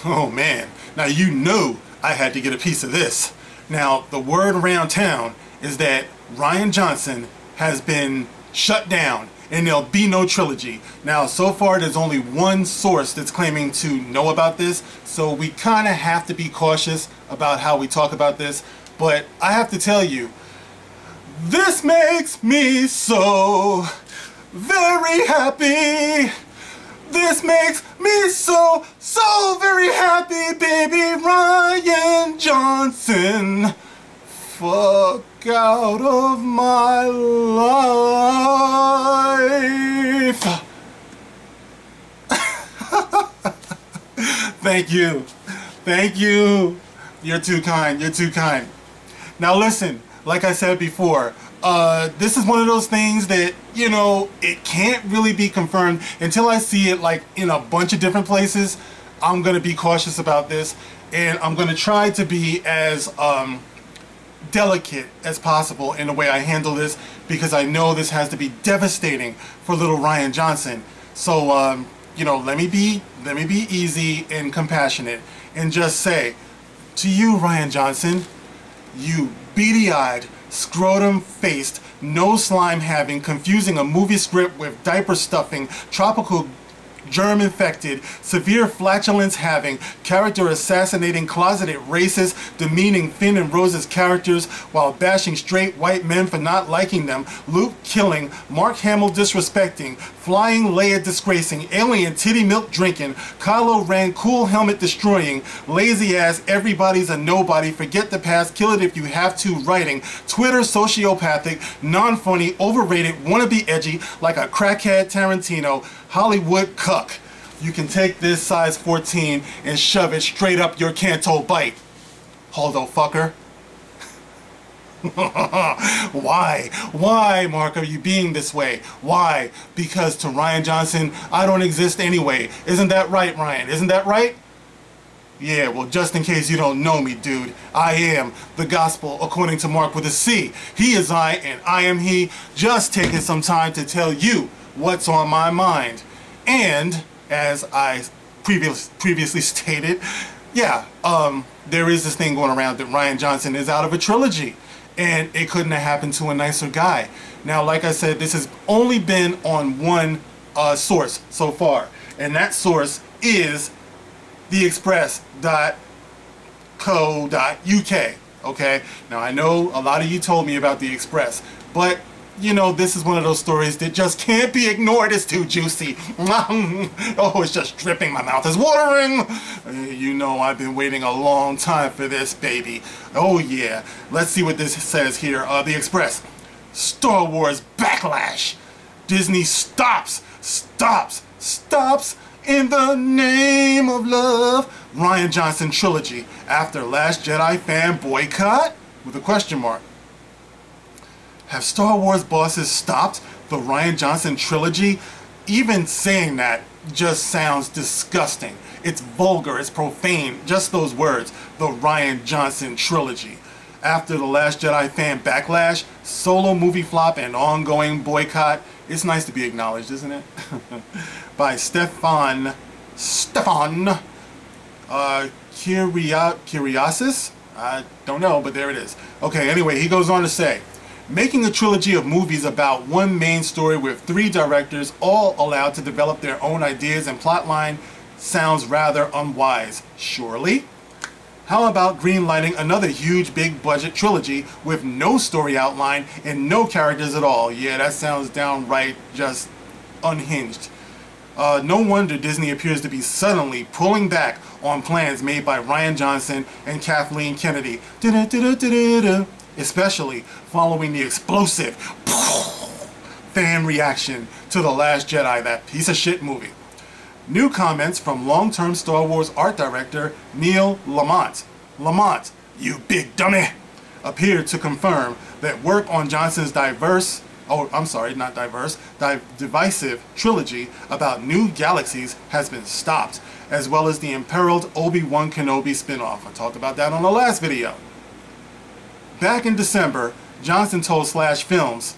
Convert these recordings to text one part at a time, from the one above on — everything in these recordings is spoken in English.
Oh man, now you knew I had to get a piece of this. Now, the word around town is that Rian Johnson has been shut down and there'll be no trilogy. Now, so far there's only one source that's claiming to know about this, so we kind of have to be cautious about how we talk about this. But I have to tell you, this makes me so very happy. This makes me so very happy, baby. Rian Johnson, fuck out of my life. Thank you. Thank you. You're too kind. You're too kind. Now listen, like I said before, this is one of those things that, you know, it can't really be confirmed until I see it like in a bunch of different places. I'm going to be cautious about this, and I'm going to try to be as delicate as possible in the way I handle this, because I know this has to be devastating for little Rian Johnson. So, you know, let me be easy and compassionate and just say to you, Rian Johnson, you beady-eyed, scrotum-faced, no slime having, confusing a movie script with diaper stuffing, tropical germ infected, severe flatulence having, character assassinating, closeted racist, demeaning Finn and Rose's characters while bashing straight white men for not liking them, Luke killing, Mark Hamill disrespecting, flying Leia disgracing, alien titty milk drinking, Kylo Ren cool helmet destroying, lazy ass everybody's a nobody, forget the past, kill it if you have to writing, Twitter sociopathic, non-funny, overrated, wannabe edgy, like a crackhead Tarantino, Hollywood cuck. You can take this size 14 and shove it straight up your Canto bite. Holdo fucker. Why? Why, Mark, are you being this way? Why? Because to Rian Johnson, I don't exist anyway. Isn't that right, Ryan? Isn't that right? Yeah, well, just in case you don't know me, dude, I am the gospel according to Mark with a C. He is I and I am he. Just taking some time to tell you what's on my mind. And as I previously stated, yeah, there is this thing going around that Rian Johnson is out of a trilogy, and it couldn't have happened to a nicer guy. Now, like I said, this has only been on one source so far, and that source is theexpress.co.uk. Okay, now I know a lot of you told me about the Express, but you know, this is one of those stories that just can't be ignored. It's too juicy. Oh, it's just dripping. My mouth is watering. You know, I've been waiting a long time for this, baby. Oh, yeah. Let's see what this says here. The Express. Star Wars Backlash. Disney stops in the name of love. Rian Johnson trilogy after Last Jedi fan boycott? With a question mark. Have Star Wars bosses stopped the Rian Johnson trilogy? Even saying that just sounds disgusting. It's vulgar, it's profane, just those words, the Rian Johnson trilogy. After the Last Jedi fan backlash, solo movie flop, and ongoing boycott, it's nice to be acknowledged, isn't it? By Stefan Kyriasis? I don't know, but there it is. Okay, anyway, he goes on to say, making a trilogy of movies about one main story with 3 directors all allowed to develop their own ideas and plotline sounds rather unwise, surely? How about greenlighting another huge big budget trilogy with no story outline and no characters at all? Yeah, that sounds downright just unhinged. No wonder Disney appears to be suddenly pulling back on plans made by Rian Johnson and Kathleen Kennedy. Especially following the explosive fan reaction to The Last Jedi, that piece of shit movie. New comments from long-term Star Wars art director Neil Lamont, you big dummy, appeared to confirm that work on Johnson's divisive trilogy about new galaxies has been stopped, as well as the imperiled Obi-Wan Kenobi spin-off. I talked about that on the last video. Back in December, Johnson told Slash Films,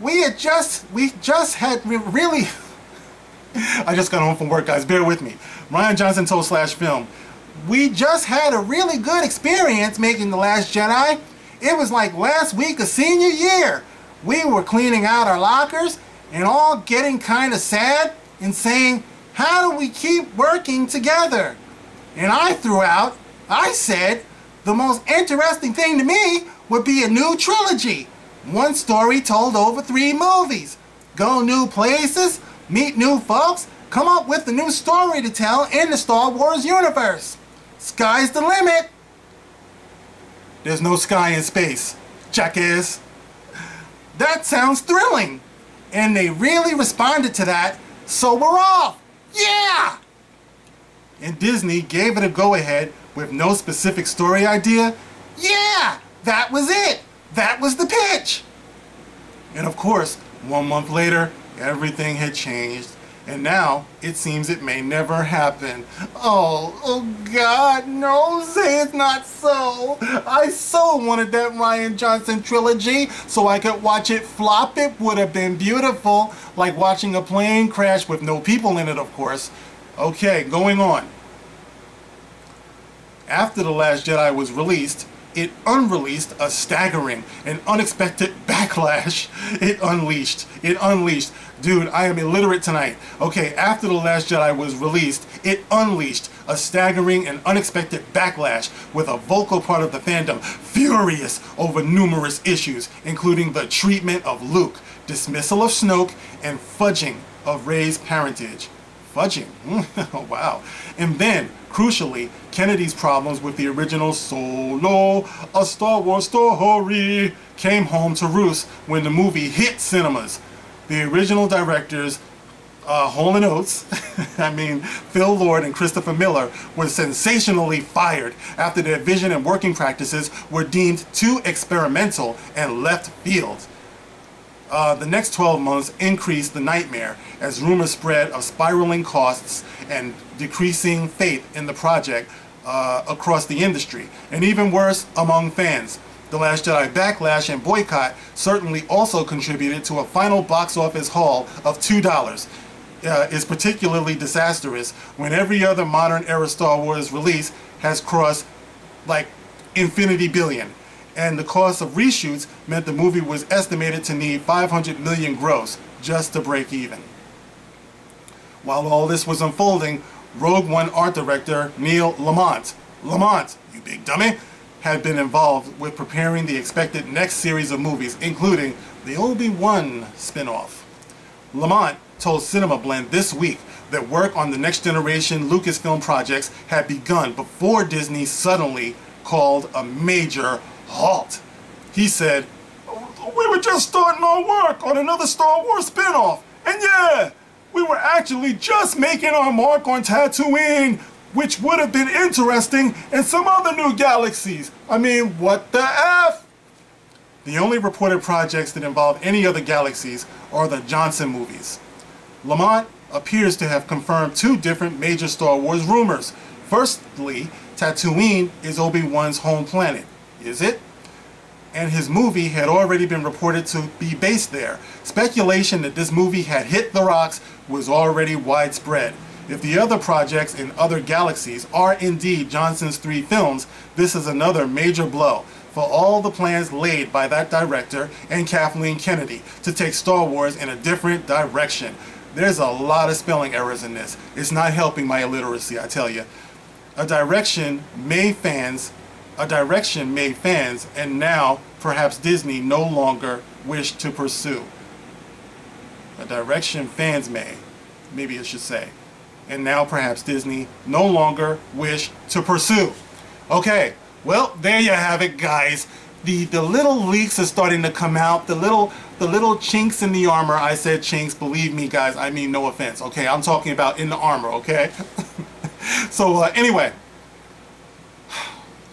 we just had really I just got home from work, guys. Bear with me. Rian Johnson told Slash Film, "We just had a really good experience making The Last Jedi. It was like last week of senior year. We were cleaning out our lockers and all getting kind of sad and saying, how do we keep working together? And I said, the most interesting thing to me would be a new trilogy. One story told over 3 movies. Go new places, meet new folks, come up with a new story to tell in the Star Wars universe. Sky's the limit." There's no sky in space, jackass. That sounds thrilling. And they really responded to that, so we're off. Yeah! And Disney gave it a go-ahead with no specific story idea. Yeah, that was it. That was the pitch. And of course, 1 month later, everything had changed. And now, it seems it may never happen. Oh God, no, say it's not so. I so wanted that Rian Johnson trilogy so I could watch it flop. It would have been beautiful. Like watching a plane crash with no people in it, of course. Okay, going on. After The Last Jedi was released, it unreleased a staggering and unexpected backlash. It unleashed. Dude, I am illiterate tonight. Okay, after The Last Jedi was released, it unleashed a staggering and unexpected backlash with a vocal part of the fandom furious over numerous issues, including the treatment of Luke, dismissal of Snoke, and fudging of Rey's parentage. Fudging? Oh, wow. And then, crucially, Kennedy's problems with the original Solo, a Star Wars story, came home to roost when the movie hit cinemas. The original directors, Hall & Oates, Phil Lord and Christopher Miller, were sensationally fired after their vision and working practices were deemed too experimental and left field. The next 12 months increased the nightmare as rumors spread of spiraling costs and decreasing faith in the project across the industry, and even worse, among fans. The Last Jedi backlash and boycott certainly also contributed to a final box office haul of $2. Is particularly disastrous when every other modern era Star Wars release has crossed like infinity billion. And the cost of reshoots meant the movie was estimated to need $500 million gross just to break even. While all this was unfolding, Rogue One art director Neil Lamont, you big dummy, had been involved with preparing the expected next series of movies, including the Obi-Wan spin-off. Lamont told Cinema Blend this week that work on the next generation Lucasfilm projects had begun before Disney suddenly called a major halt. He said, "We were just starting our work on another Star Wars spin-off, and yeah, we were actually just making our mark on Tatooine, which would have been interesting, and some other new galaxies. I mean, what the F?" The only reported projects that involve any other galaxies are the Johnson movies. Lamont appears to have confirmed 2 different major Star Wars rumors. Firstly, Tatooine is Obi-Wan's home planet. Is it? And his movie had already been reported to be based there. Speculation that this movie had hit the rocks was already widespread. If the other projects in other galaxies are indeed Johnson's 3 films, this is another major blow for all the plans laid by that director and Kathleen Kennedy to take Star Wars in a different direction. There's a lot of spelling errors in this. It's not helping my illiteracy, I tell you. A direction made fans, and now perhaps Disney no longer wish to pursue. A direction fans may, maybe it should say, and now perhaps Disney no longer wish to pursue. Okay, well, there you have it, guys. The little leaks are starting to come out. The little chinks in the armor. I said chinks, believe me, guys. I mean no offense. Okay, I'm talking about in the armor. Okay. So anyway,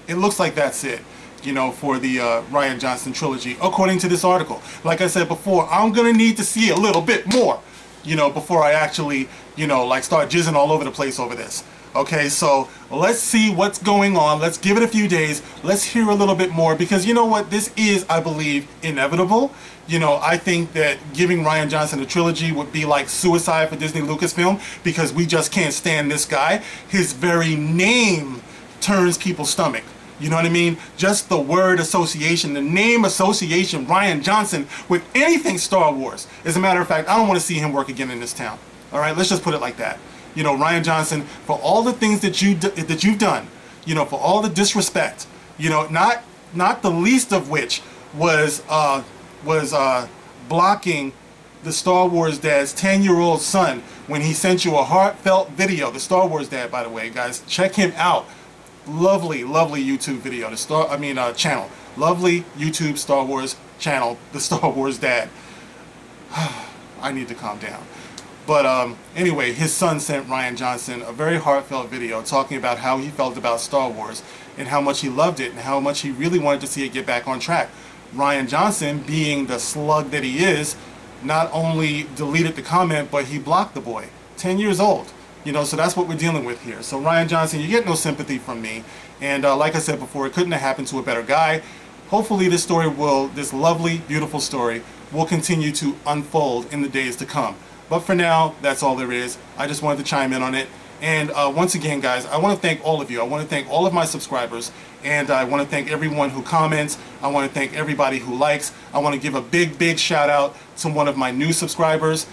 it looks like that's it, you know, for the Rian Johnson trilogy, according to this article. Like I said before, I'm gonna need to see a little bit more, you know, before I actually, you know, like start jizzing all over the place over this. Okay, so let's see what's going on. Let's give it a few days. Let's hear a little bit more, because you know what? This is, I believe, inevitable. You know, I think that giving Rian Johnson a trilogy would be like suicide for Disney Lucasfilm, because we just can't stand this guy. His very name turns people's stomach. You know what I mean? Just the word association, the name association, Rian Johnson, with anything Star Wars. As a matter of fact, I don't want to see him work again in this town. All right, let's just put it like that. You know, Rian Johnson, for all the things that you've done, you know, for all the disrespect, you know, not the least of which was blocking the Star Wars dad's 10-year-old son when he sent you a heartfelt video. The Star Wars dad, by the way, guys, check him out. Lovely, lovely YouTube video. Channel. Lovely YouTube Star Wars channel. The Star Wars dad. I need to calm down. But anyway, his son sent Rian Johnson a very heartfelt video talking about how he felt about Star Wars and how much he loved it and how much he really wanted to see it get back on track. Rian Johnson, being the slug that he is, not only deleted the comment, but he blocked the boy. 10 years old. You know, so that's what we're dealing with here. So Rian Johnson, you get no sympathy from me. And like I said before, it couldn't have happened to a better guy. Hopefully this lovely, beautiful story will continue to unfold in the days to come. But for now, that's all there is. I just wanted to chime in on it. And once again, guys, I want to thank all of you. I want to thank all of my subscribers. And I want to thank everyone who comments. I want to thank everybody who likes. I want to give a big, big shout out to one of my new subscribers.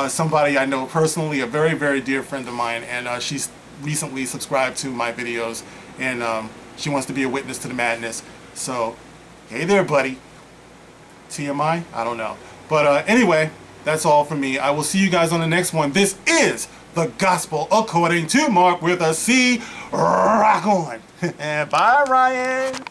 Somebody I know personally, a very, very dear friend of mine, and she's recently subscribed to my videos, and she wants to be a witness to the madness. So, hey there, buddy. TMI? I don't know. But anyway, that's all from me. I will see you guys on the next one. This is The Gospel According to Mark with a C. Rock on. And bye, Ryan.